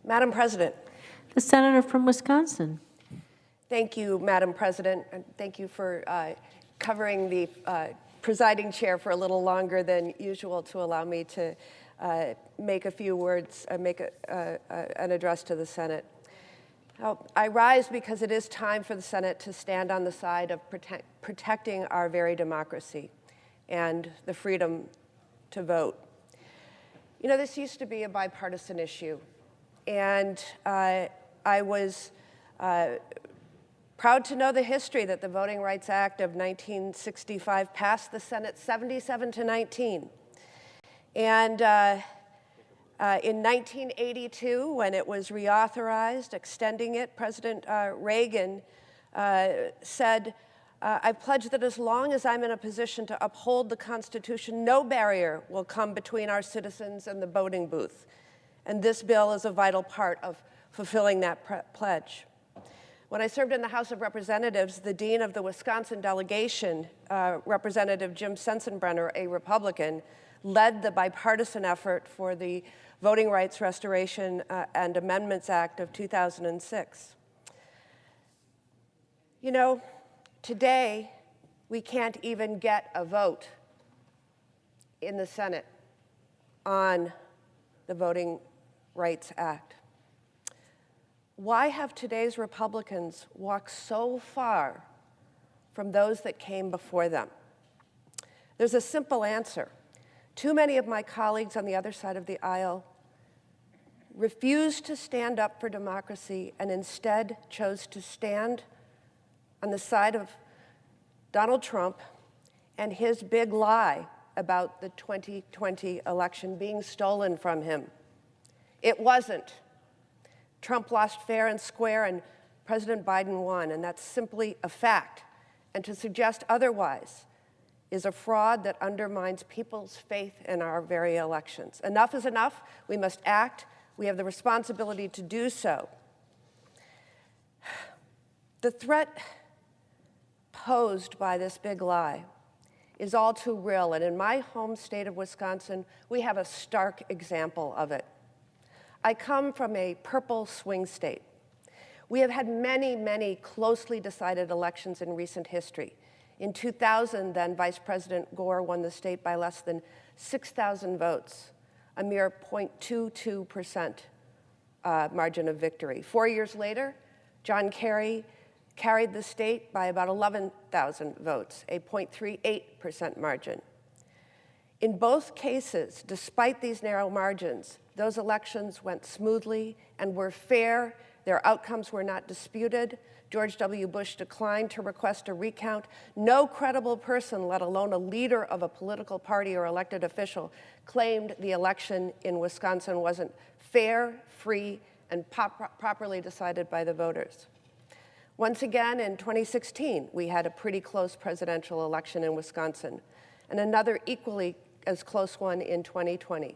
Madam President. The senator from Wisconsin. Thank you, Madam President, and thank you for covering the presiding chair for a little longer than usual to allow me to make a few words, make an address to the Senate. I rise because it is time for the Senate to stand on the side of protecting our very democracy and the freedom to vote. You know, this used to be a bipartisan issue, and I was proud to know the history that the Voting Rights Act of 1965 passed the Senate 77-19. And in 1982, when it was reauthorized, extending it, President Reagan said, I pledge that as long as I'm in a position to uphold the Constitution, no barrier will come between our citizens and the voting booth. And this bill is a vital part of fulfilling that pledge. When I served in the House of Representatives, the dean of the Wisconsin delegation, Representative Jim Sensenbrenner, a Republican, led the bipartisan effort for the Voting Rights Restoration and Amendments Act of 2006. You know, today, we can't even get a vote in the Senate on the Voting Rights Act. Why have today's Republicans walked so far from those that came before them? There's a simple answer. Too many of my colleagues on the other side of the aisle refused to stand up for democracy and instead chose to stand on the side of Donald Trump and his big lie about the 2020 election being stolen from him. It wasn't. Trump lost fair and square, and President Biden won, and that's simply a fact. And to suggest otherwise is a fraud that undermines people's faith in our very elections. Enough is enough. We must act. We have the responsibility to do so. The threat posed by this big lie is all too real, and in my home state of Wisconsin, we have a stark example of it. I come from a purple swing state. We have had many, many closely decided elections in recent history. In 2000, then, Vice President Gore won the state by less than 6,000 votes, a mere 0.22% margin of victory. 4 years later, John Kerry carried the state by about 11,000 votes, a 0.38% margin. In both cases, despite these narrow margins, those elections went smoothly and were fair. Their outcomes were not disputed. George W. Bush declined to request a recount. No credible person, let alone a leader of a political party or elected official, claimed the election in Wisconsin wasn't fair, free, and properly decided by the voters. Once again, in 2016, we had a pretty close presidential election in Wisconsin, and another equally as close one in 2020.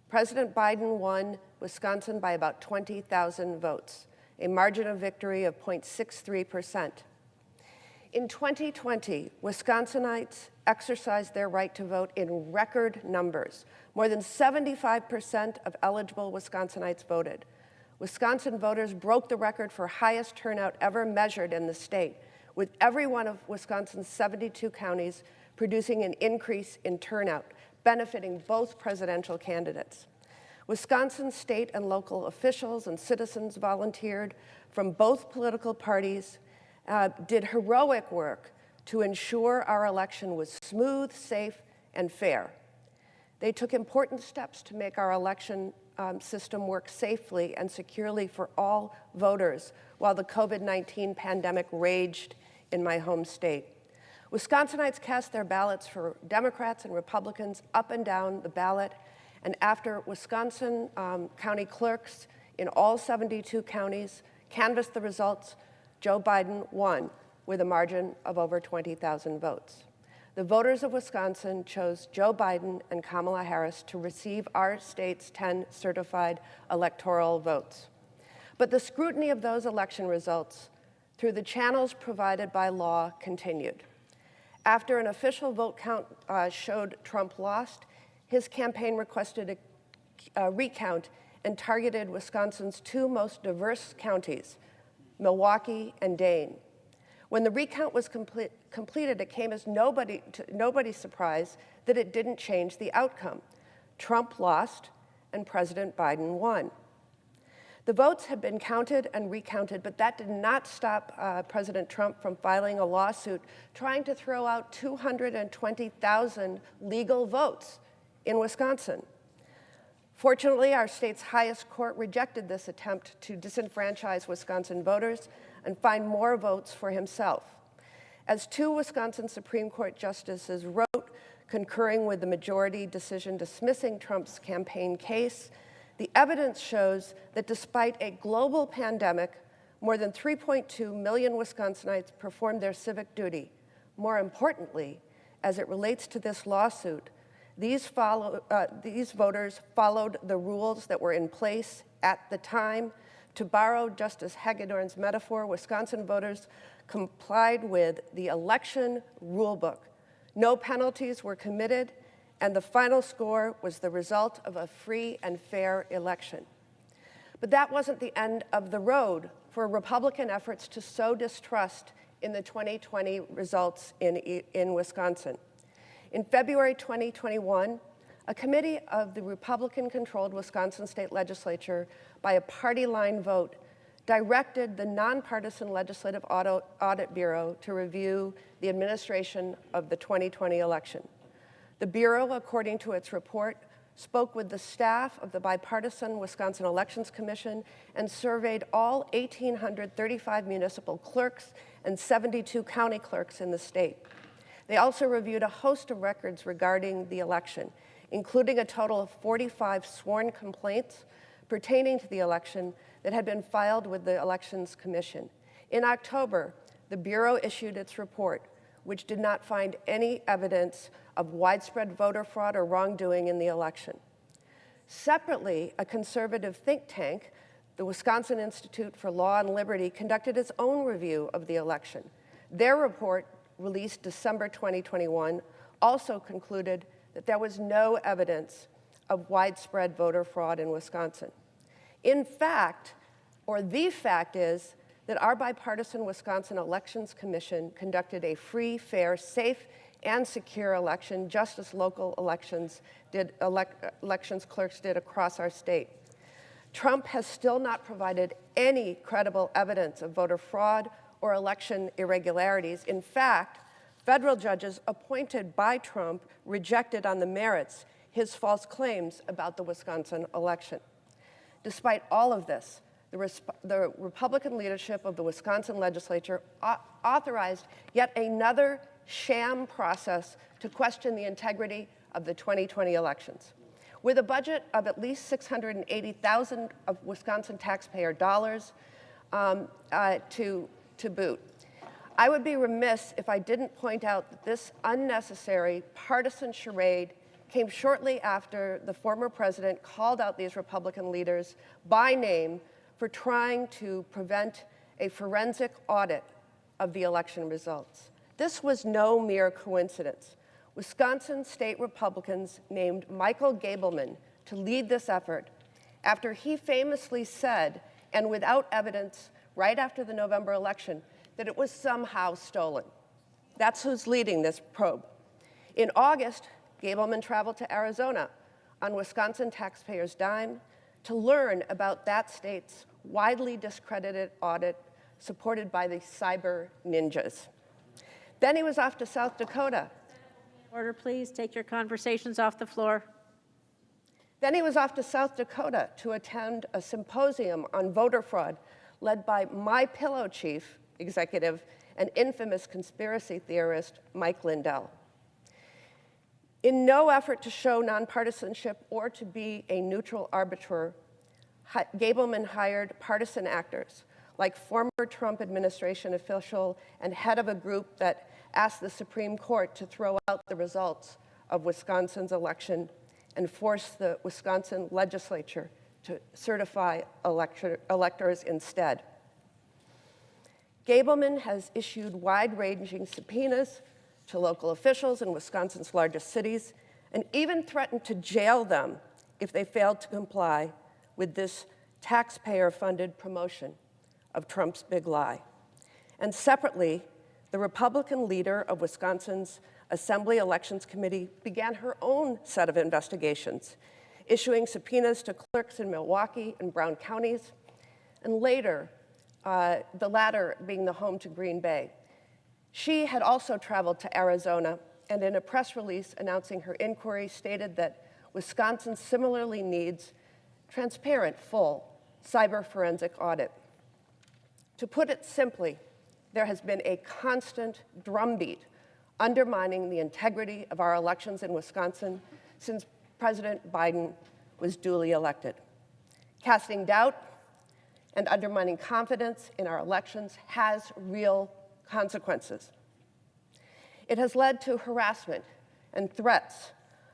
President Biden won Wisconsin by about 20,000 votes, a margin of victory of 0.63%. In 2020, Wisconsinites exercised their right to vote in record numbers. More than 75% of eligible Wisconsinites voted. Wisconsin voters broke the record for highest turnout ever measured in the state, with every one of Wisconsin's 72 counties producing an increase in turnout, benefiting both presidential candidates. Wisconsin state and local officials and citizens volunteered from both political parties, did heroic work to ensure our election was smooth, safe, and fair. They took important steps to make our election system work safely and securely for all voters while the COVID-19 pandemic raged in my home state. Wisconsinites cast their ballots for Democrats and Republicans up and down the ballot, and after Wisconsin county clerks in all 72 counties canvassed the results, Joe Biden won with a margin of over 20,000 votes. The voters of Wisconsin chose Joe Biden and Kamala Harris to receive our state's 10 certified electoral votes. But the scrutiny of those election results through the channels provided by law continued. After an official vote count showed Trump lost, his campaign requested a recount and targeted Wisconsin's two most diverse counties, Milwaukee and Dane. When the recount was completed, it came as nobody's surprise that it didn't change the outcome. Trump lost and President Biden won. The votes had been counted and recounted, but that did not stop President Trump from filing a lawsuit trying to throw out 220,000 legal votes in Wisconsin. Fortunately, our state's highest court rejected this attempt to disenfranchise Wisconsin voters and find more votes for himself. As two Wisconsin Supreme Court justices wrote, concurring with the majority decision dismissing Trump's campaign case, the evidence shows that despite a global pandemic, more than 3.2 million Wisconsinites performed their civic duty. More importantly, as it relates to this lawsuit, these voters followed the rules that were in place at the time. To borrow Justice Hagedorn's metaphor, Wisconsin voters complied with the election rulebook. No penalties were committed, and the final score was the result of a free and fair election. But that wasn't the end of the road for Republican efforts to sow distrust in the 2020 results in Wisconsin. In February 2021, a committee of the Republican-controlled Wisconsin State Legislature, by a party-line vote, directed the nonpartisan Legislative Audit Bureau to review the administration of the 2020 election. The Bureau, according to its report, spoke with the staff of the bipartisan Wisconsin Elections Commission and surveyed all 1,835 municipal clerks and 72 county clerks in the state. They also reviewed a host of records regarding the election, including a total of 45 sworn complaints pertaining to the election that had been filed with the Elections Commission. In October, the Bureau issued its report, which did not find any evidence of widespread voter fraud or wrongdoing in the election. Separately, a conservative think tank, the Wisconsin Institute for Law and Liberty, conducted its own review of the election. Their report, released December 2021, also concluded that there was no evidence of widespread voter fraud in Wisconsin. In fact, or the fact is, that our bipartisan Wisconsin Elections Commission conducted a free, fair, safe, and secure election, just as local elections clerks did across our state. Trump has still not provided any credible evidence of voter fraud or election irregularities. In fact, federal judges appointed by Trump rejected on the merits his false claims about the Wisconsin election. Despite all of this, the Republican leadership of the Wisconsin legislature authorized yet another sham process to question the integrity of the 2020 elections. With a budget of at least $680,000 of Wisconsin taxpayer dollars to boot, I would be remiss if I didn't point out that this unnecessary partisan charade came shortly after the former president called out these Republican leaders by name for trying to prevent a forensic audit of the election results. This was no mere coincidence. Wisconsin state Republicans named Michael Gableman to lead this effort after he famously said, and without evidence, right after the November election, that it was somehow stolen. That's who's leading this probe. In August, Gableman traveled to Arizona on Wisconsin taxpayers' dime to learn about that state's widely discredited audit supported by the cyber ninjas. Then he was off to South Dakota. Order, please. Take your conversations off the floor. Then he was off to South Dakota to attend a symposium on voter fraud led by my pillow chief executive and infamous conspiracy theorist Mike Lindell. In no effort to show nonpartisanship or to be a neutral arbiter, Gableman hired partisan actors like former Trump administration official and head of a group that asked the Supreme Court to throw out the results of Wisconsin's election and force the Wisconsin legislature to certify electors instead. Gableman has issued wide-ranging subpoenas to local officials in Wisconsin's largest cities and even threatened to jail them if they failed to comply with this taxpayer-funded promotion of Trump's big lie. And separately, the Republican leader of Wisconsin's Assembly Elections Committee began her own set of investigations, issuing subpoenas to clerks in Milwaukee and Brown counties, and later, the latter being the home to Green Bay. She had also traveled to Arizona, and in a press release announcing her inquiry stated that Wisconsin similarly needs transparent, full cyber forensic audit. To put it simply, there has been a constant drumbeat undermining the integrity of our elections in Wisconsin since President Biden was duly elected. Casting doubt and undermining confidence in our elections has real consequences. It has led to harassment and threats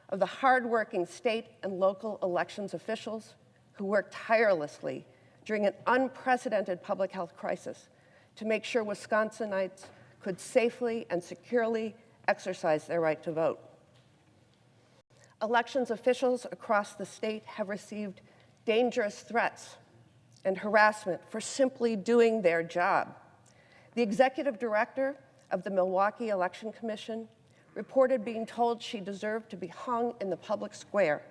of the hardworking state and local elections officials who worked tirelessly during an unprecedented public health crisis to make sure Wisconsinites could safely and securely exercise their right to vote. Elections officials across the state have received dangerous threats and harassment for simply doing their job. The executive director of the Milwaukee Election Commission reported being told she deserved to be hung in the public square,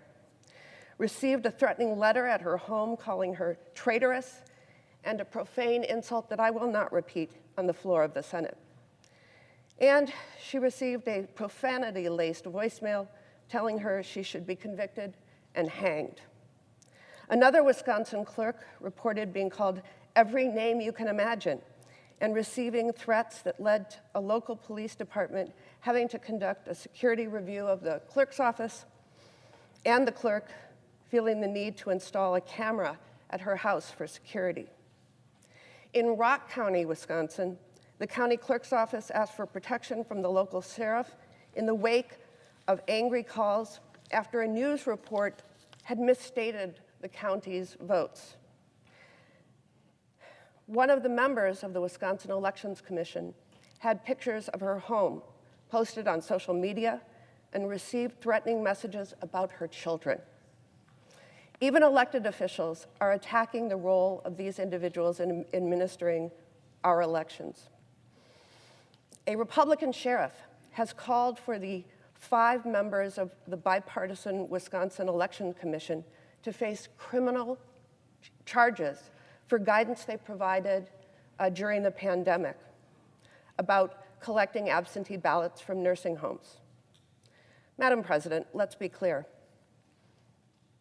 received a threatening letter at her home calling her traitorous, and a profane insult that I will not repeat on the floor of the Senate. And she received a profanity-laced voicemail telling her she should be convicted and hanged. Another Wisconsin clerk reported being called every name you can imagine and receiving threats that led to a local police department having to conduct a security review of the clerk's office, and the clerk feeling the need to install a camera at her house for security. In Rock County, Wisconsin, the county clerk's office asked for protection from the local sheriff in the wake of angry calls after a news report had misstated the county's votes. One of the members of the Wisconsin Elections Commission had pictures of her home posted on social media and received threatening messages about her children. Even elected officials are attacking the role of these individuals in administering our elections. A Republican sheriff has called for the 5 members of the bipartisan Wisconsin Election Commission to face criminal charges for guidance they provided during the pandemic about collecting absentee ballots from nursing homes. Madam President, let's be clear.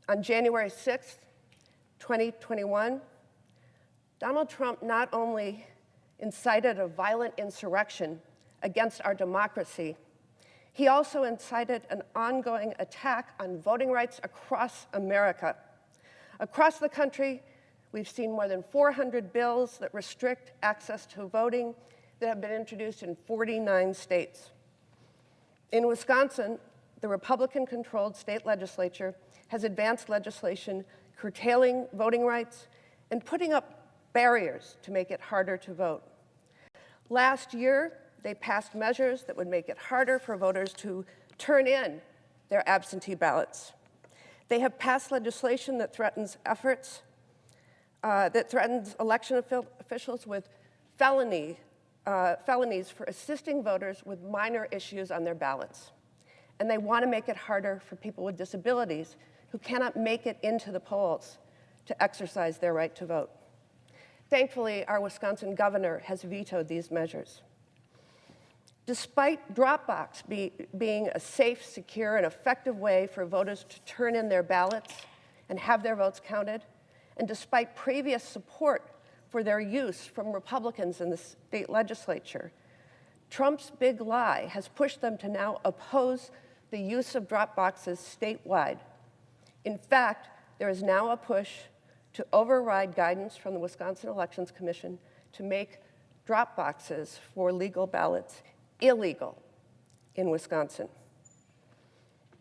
On January 6th, 2021, Donald Trump not only incited a violent insurrection against our democracy, he also incited an ongoing attack on voting rights across America. Across the country, we've seen more than 400 bills that restrict access to voting that have been introduced in 49 states. In Wisconsin, the Republican-controlled state legislature has advanced legislation curtailing voting rights and putting up barriers to make it harder to vote. Last year, they passed measures that would make it harder for voters to turn in their absentee ballots. They have passed legislation that threatens election officials with felonies for assisting voters with minor issues on their ballots. And they want to make it harder for people with disabilities who cannot make it into the polls to exercise their right to vote. Thankfully, our Wisconsin governor has vetoed these measures. Despite Dropbox being a safe, secure, and effective way for voters to turn in their ballots and have their votes counted, and despite previous support for their use from Republicans in the state legislature, Trump's big lie has pushed them to now oppose the use of Dropboxes statewide. In fact, there is now a push to override guidance from the Wisconsin Elections Commission to make Dropboxes for legal ballots illegal in Wisconsin.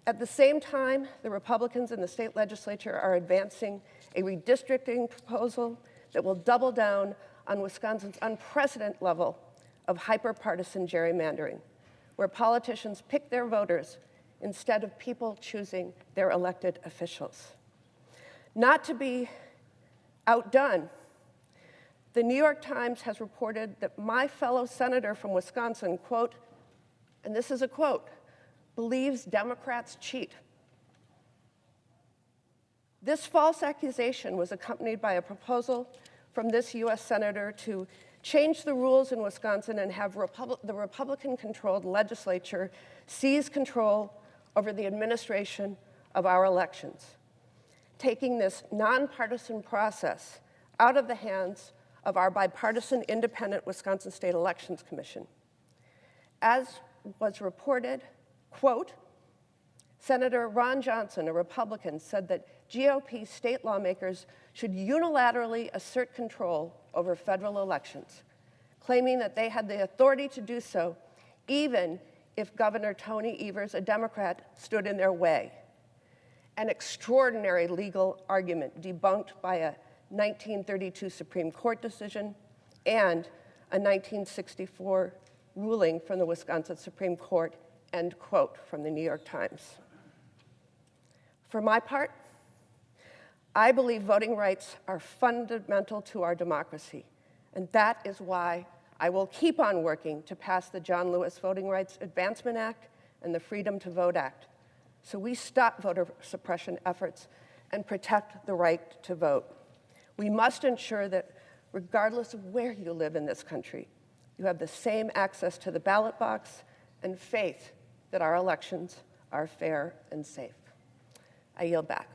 At the same time, the Republicans in the state legislature are advancing a redistricting proposal that will double down on Wisconsin's unprecedented level of hyper-partisan gerrymandering, where politicians pick their voters instead of people choosing their elected officials. Not to be outdone, the New York Times has reported that my fellow senator from Wisconsin, quote, and this is a quote, believes Democrats cheat. This false accusation was accompanied by a proposal from this U.S. senator to change the rules in Wisconsin and have the Republican-controlled legislature seize control over the administration of our elections, taking this nonpartisan process out of the hands of our bipartisan independent Wisconsin State Elections Commission. As was reported, quote, Senator Ron Johnson, a Republican, said that GOP state lawmakers should unilaterally assert control over federal elections, claiming that they had the authority to do so even if Governor Tony Evers, a Democrat, stood in their way. An extraordinary legal argument debunked by a 1932 Supreme Court decision and a 1964 ruling from the Wisconsin Supreme Court, end quote, from the New York Times. For my part, I believe voting rights are fundamental to our democracy, and that is why I will keep on working to pass the John Lewis Voting Rights Advancement Act and the Freedom to Vote Act, so we stop voter suppression efforts and protect the right to vote. We must ensure that regardless of where you live in this country, you have the same access to the ballot box and faith that our elections are fair and safe. I yield back.